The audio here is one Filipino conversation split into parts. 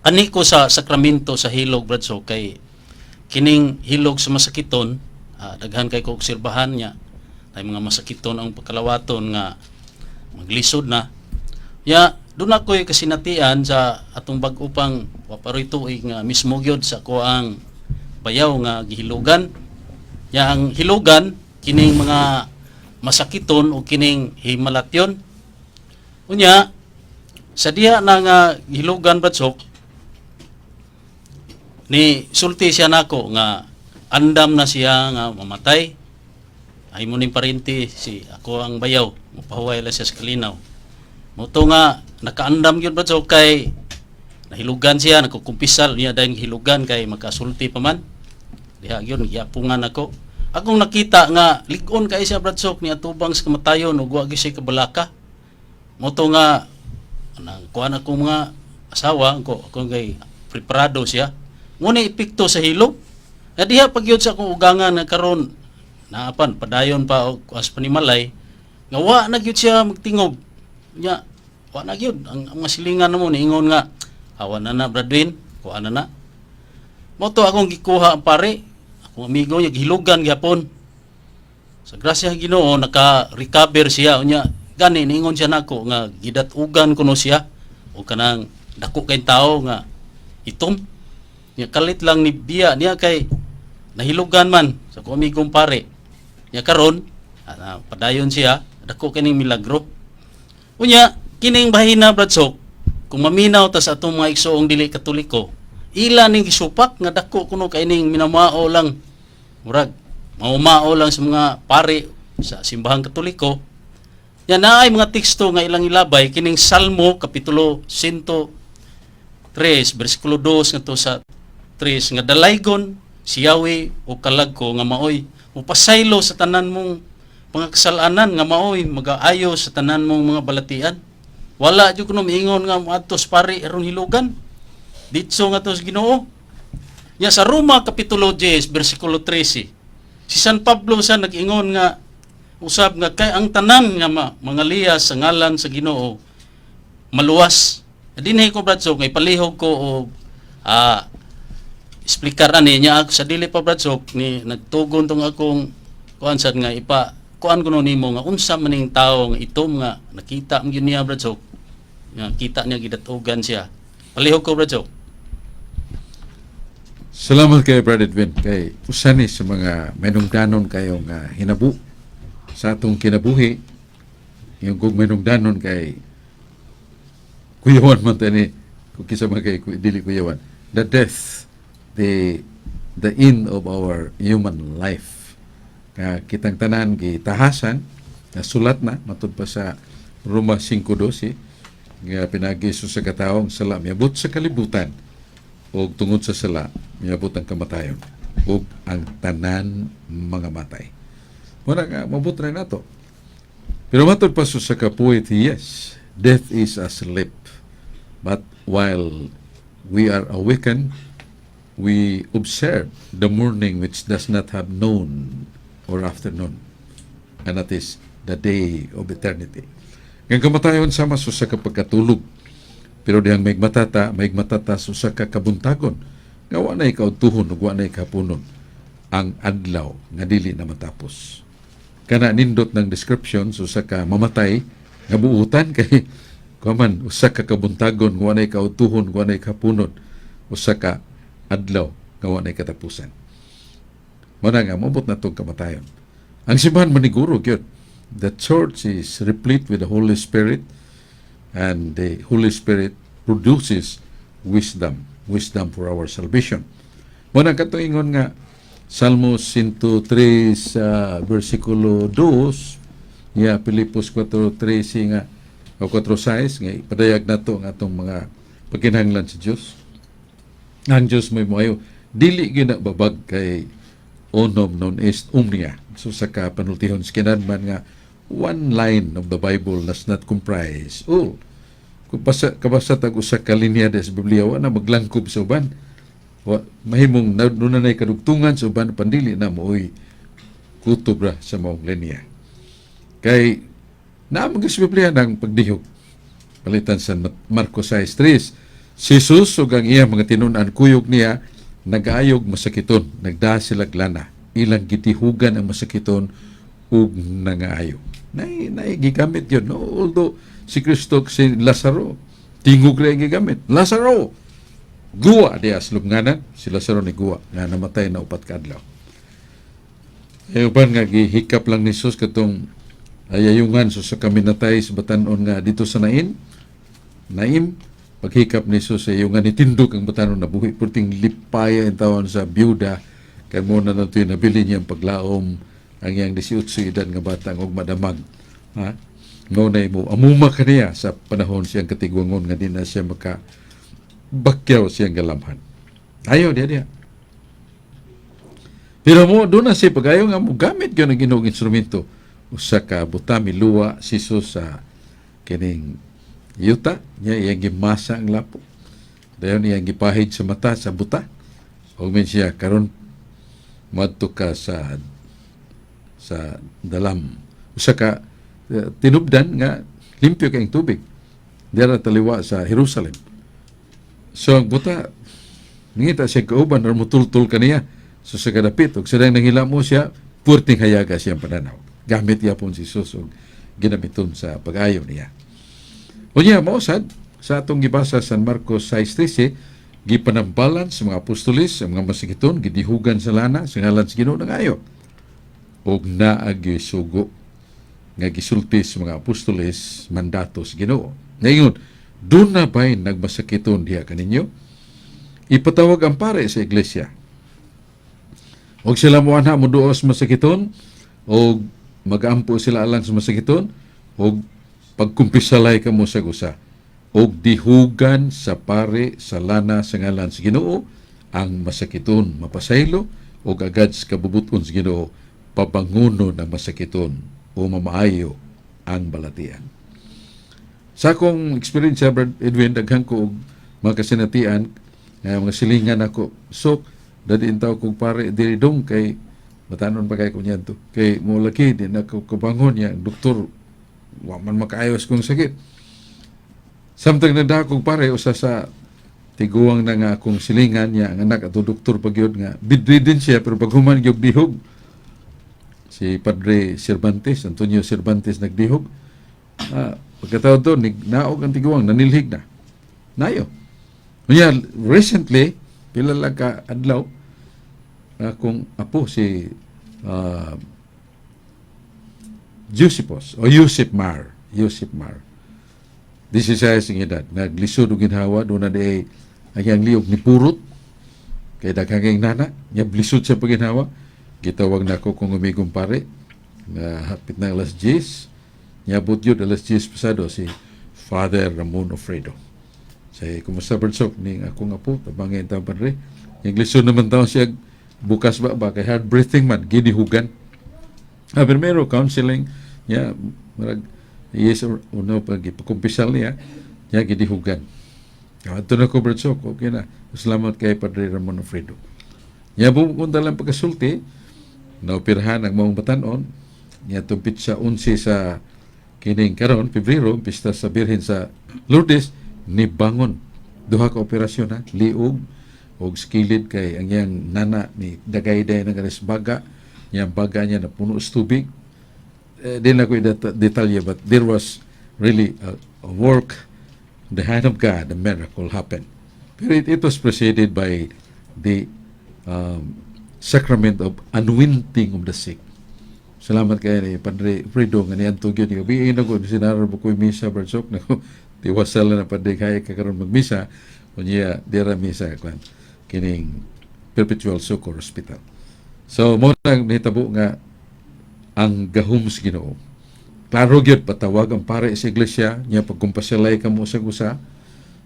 Ani ko sa sakramento sa hilog, Bradso, kay kining hilog sa masakiton, daghan kay ko obserbahan niya, ay mga masakiton ang pagkalawaton nga maglisod na. Ya, doon ako'y kasinatian sa atong bag-upang waparoy tuig nga mismo gyud sa ko ang bayaw nga gihilugan. Ya, ang hilugan, kining mga masakiton o kining himalatyon. Unya, sa diha na nga hilugan, Bradsok, ni sulti siya nako nga andam na siya nga mamatay. Ay mo ning parinti si ako ang bayaw, mapahuway la siya sa kalinaw. Moto nga nakaandam gyud ba so kay nahilugan siya, nagkukumpisal niya dahil hilugan kay makasulti pa man. Diha gyud giapungan ako. Akong nakita nga lig-on kay siya Bradsok ni atubang sa kamatayon ug wa gyud siya kabalaka. Moto nga kuan ako mga asawa ko kay preparado siya. Muna epekto sa hilog. Diha pagyud sa akong ugangan na karon naapan padayon pa og as panimalay nga wa na gyud siya magtingog. Nya wa na gyud ang mga silingan namo niingon nga awan na Bradwin, kuha na. Moto akong gikuha ang pare, akong amigo niya gihilugan gyapon. Sa grasya ng Ginoo naka-recover siya unya gani niingon siya nako nga gidatugan kuno siya o kanang dako kay tao nga itom. Nya kalit lang ni biya niya kay nahilugan man sa kumigong pare. Nya karon padayon siya dako kining milagro. Unya kining bahina Bradsok kung maminaw ta sa atong mga igsoong dili Katoliko, ila ning gisupak nga dako kuno kay ning minamao lang murag maumao lang sa mga pare sa simbahang Katoliko. Nya naay mga teksto nga ilang ilabay kining Salmo kapitulo 103 bersikulo 2 ngadto sa 3 nga dalaygon si Yahweh o kalagko nga maoy upasaylo sa tanan mong mga kasalanan nga maoy magaayo sa tanan mong mga balatian. Wala jud kuno miingon nga adtos pare aron hilugan. Ditso nga to sa Ginoo. Ya sa Roma kapitulo 10 bersikulo 13. Si San Pablo sa nag-ingon nga usab nga kay ang tanan nga mga liyas sa ngalan sa Ginoo maluwas. Dinhi ko Bradsok ngay palihog ko og explicar ani niya ako sa dili pa Bradsok ni nagtugon tong akong kuan sad nga kuan kuno nimo nga unsa maning tawo nga itom nga nakita mo gyud niya Bradsok nga kita niya gidatugan siya palihog ko Bradsok. Salamat kay Brother Edwin kay usa ni sa mga menungdanon kayo nga hinabu sa atong kinabuhi yung kung menungdanon kay kuyawan man tani kung kisa man kay dili kuyawan the death the end of our human life. Kitang tanan gitahasan na sulat na matud pa sa Roma 5:12 nga pinagi sa kataong sala miabot sa kalibutan o tungod sa sala miabot ang kamatayon o ang tanan mga matay. Muna nga mabot na nato. Pero matud pa sa kapuit, yes, death is asleep. But while we are awakened, we observe the morning which does not have noon or afternoon, and that is the day of eternity. Ang kamatayon sama sa kapagkatulog, pero dihang may matata sa kakabuntagon, nga wa na ikautuhon ug wa na ikapunon ang adlaw nga dili na matapos. Kana nindot ng description sa mamatay nga buutan kay kuman usa ka kabuntagon wa na ikautuhon wa na ikapunon usa ka adlaw nga wa na katapusan. Muna nga mabot na itong kamatayon. Ang simbahan maniguro gyud, the church is replete with the Holy Spirit, and the Holy Spirit produces wisdom for our salvation. Muna katong ingon nga Salmo 103 versikulo 2, ya Pilipos 4:13 nga o 4:6 nga ipadayag nato ang atong mga pagkinahanglan sa Dios. Ang Diyos may moayo dili gyud babag kay onom non est omnia. So sa panultihon skinadman nga one line of the Bible does not comprise all. Kung kabasa tag usa ka linya sa Biblia wa na maglangkob sa uban. Mahimong nunanay kadugtungan sa uban pandili na mooy kutob ra sa maong linya. Kay naamang sa Biblia ng pagdihok palitan sa Marcos 6:3 Si Jesus ug ang iya mga tinun-an kuyog niya nagaayog masakiton, nagdaa sila lana. Ilang gitihugan ang masakiton ug nangaayog. Nay gigamit yun. No? Although si Kristo si Lazaro, tingog rin gigamit. Lazaro! Guwa diya sa lubnganan. Si Lazaro ni Guwa nga namatay na upat ka adlaw. Uban nga gihikap lang ni Jesus katong ayayungan so sa kami natay sa batanon nga dito sa Naim, paghikap ni Jesus ay yung nga nitindog ang batanon na buhi purting lipaya ang tawon sa byuda kay mo na nato yung nabili niyang paglaom ang iyang 18 edad nga batang og madamag. Ha? Ngunay mo, amuma ka niya sa panahon siyang katigwangon nga di na siya bakyaw siyang galamhan. Ayaw diya. Pero mo, doon na siya pag-ayaw nga mo gamit yun ang ginong instrumento. Usa ka butami luwa si Jesus sa kining yuta niya iyang gimasa ang lapo. Dayon iyang gipahid sa mata sa buta. O men siya karon madto ka sa dalam. Usa ka tinubdan nga limpyo kayong tubig. Dira taliwa sa Jerusalem. So ang buta ngita siya kauban or mutultul kaniya. So sa kadapit og sadang nangila mo siya purting hayaga siyang pananaw. Gamit yapon si Jesus og ginamiton sa pag-ayaw niya. Unya mausad sa atong gibasa sa Marcos 6:13 gipanambalan sa mga apostoles sa mga masikiton gidihugan sa lana sa ngalan sa Ginoo nangayo og naagi sugo nga gisulti sa mga apostoles mandatos Ginoo. Ngayon, doon na ba'y nagmasakiton diha kaninyo? Ipatawag ang pare sa iglesia. Og sila mo anha mo duos masakiton og mag-ampo sila alang sa masakiton og pagkumpisalay ka mo sa gusa og dihugan sa pare sa lana sa ngalan sa Ginoo ang masakiton mapasaylo og agad sa kabubuton sa Ginoo pabanguno ng masakiton o mamaayo ang balatian. Sa akong experience, Brad Edwin, daghan ko og mga kasinatian mga silingan ako. So, dadiin tao kong pare diri dong kay matanon pa kay kunyan to. Kay mo laki din ako kabangon niya, doktor, wa man makaayos kong sakit. Samtang nagda kong pare usa sa tiguang na nga akong silingan niya ang anak ato doktor pagyod nga bedridden siya pero paghuman gyud dihog si Padre Cervantes, Antonio Cervantes nagdihog. Pagkataon to naog ang tiguang nanilhig na. Nayo. Unya recently pila lang ka adlaw akong apo si Yusipos o Yusip Mar. 16 ang edad. Naglisod og ginhawa doon na di ang liog ni purot kay daghang nana nya blisod sa paginhawa. Gitawag na ako kung umigong pare na hapit na alas 10 nya butyod alas 10 pasado si Father Ramon Ofredo. Say, kumusta Bertsok? Ning akong apo, tabangin tayo padre. Yung lisod naman tayo siya bukas ba kay hard breathing man, ginihugan. Primero, counseling, niya, marag, yes or no, pag ipakumpisal niya, niya ginihugan. Ito na ko Bertsok, okay na. Salamat kay Padre Ramon Ofredo. Niya, pumunta lang pagkasulti, naopirahan ang mga batanon, niya tumpit sa 11 sa kining karon, Pebrero, pista sa Birhen sa Lourdes, ni bangon duha ka operasyon ha liog og skilid kay ang yang nana ni dagayday ng baga yang baga niya na puno sa tubig din ako detalye but there was really a work the hand of God, a miracle happened pero it was preceded by the sacrament of anointing of the sick. Salamat kay ni Padre Fredo nga niadtog yun gabi ko sinaro ko misa Bertsok na tiwasal na pa kaya kakaroon magmisa kunya dira misa kwan kining Perpetual Succor Hospital. So mo nang nahitabo nga ang gahom sa Ginoo. Klaro gyud patawag ang pare sa iglesia nya pagkumpasalay kamo sa usa.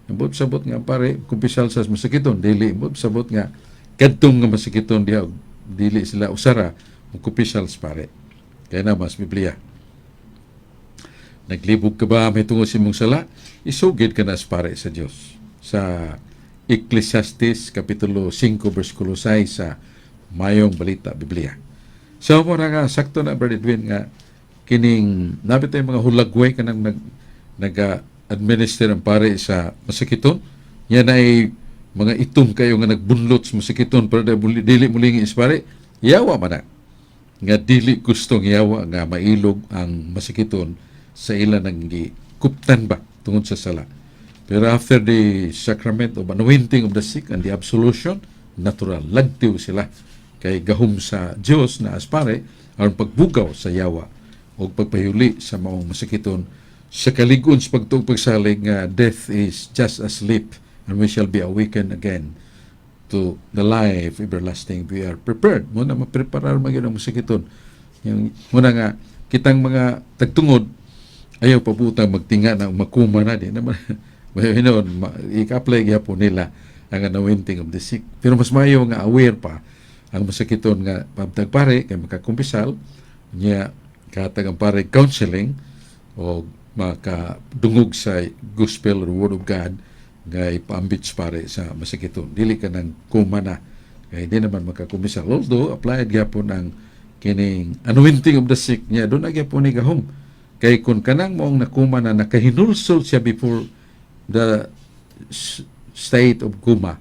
Ambot sabot nga pare kumpisal sa masakiton dili ambot sabot nga kadtong nga masakiton diha dili sila usara kumpisal sa pare. Kaya na mas Biblia. Naglibog ka ba may tungod sa imong sala? Isugid ka na pare sa Dios. Sa Ecclesiastes Kapitulo 5 versikulo 6 sa Mayong Balita Biblia. So mo nga sakto na Brother Edwin nga kining nabit ay mga hulagway kanang nag-administer ang pare sa masakiton yan ay mga itom kayo nga nagbunlot sa masakiton para dili muling ispare, yawa man na. Nga dili gustong yawa nga mailog ang masakiton sa ilan ng kuptan ba tungod sa sala. Pero after the sacrament of anointing of the sick and the absolution, natural, lagtiw sila kay gahom sa Dios na aspare aron pagbugaw sa yawa o pagpahuli sa maong masakiton sa kaligon sa pagtuog pagsalig nga death is just a sleep and we shall be awakened again to the life everlasting. We are prepared. Muna mapreparar magyud ang masakiton. Yung muna nga kitang mga tagtungod ayaw pa butang magtinga na makuma na din naman. Hinon, i-apply gyapon nila ang anointing of the sick. Pero mas mayo nga aware pa ang masakiton nga pabtag pare kay makakumpisal niya katag ang pare counseling o makadungog sa gospel or word of God nga ipaambits pare sa masakiton. Dili ka ng kumana kay di naman makakumpisal. Although applied gyapon ang kining anointing of the sick niya doon gyapon ni gahom. Kay kun kanang maong nakuma na nakahinulsol siya before the state of kuma,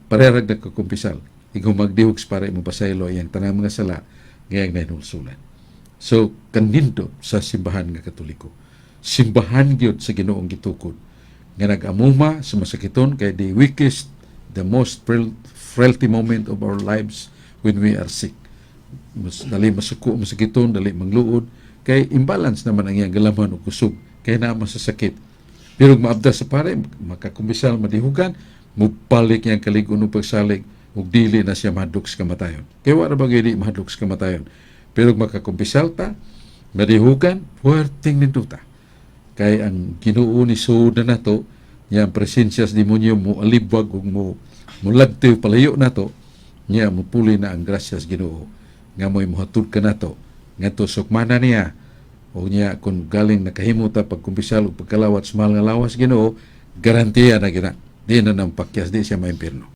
parerag na kakumpisal. Ikaw magdihugs para mapasaylo yung tanang mga sala ngayang nahinulsulan. So, kanindo sa simbahan nga Katoliko. Simbahan gyud sa Ginoong gitukod. Nga nag-amuma sa masakiton kay the weakest, the most frailty moment of our lives when we are sick. Dali masuko, masakiton, dali mangluod. Kay imbalance naman ang iyang galaman o kusog. Kaya na masasakit. Pero maabda sa pare, makakumbisal, madihugan, mupalik niyang kaligon o pagsalig, ug dili na siya mahadlok sa kamatayon. Kaya wala ba hindi mahadlok sa kamatayon? Pero makakumbisal ta, madihugan, puwerteng ninduta. Kaya ang Ginoo ni Soda na to, niya ang presensya sa demonyo mo alibwag ug mo lagtiw palayo na to, niya mupuli na ang grasya sa Ginoo. Nga mo'y muhatod ka na to, nga to sukmana niya, o niya kung galing nakahimo ta pagkumpisal o pagkalawat sa mahal nga lawas Ginoo, garantiya na gina. Di na nang pakyas, di siya maimpirno.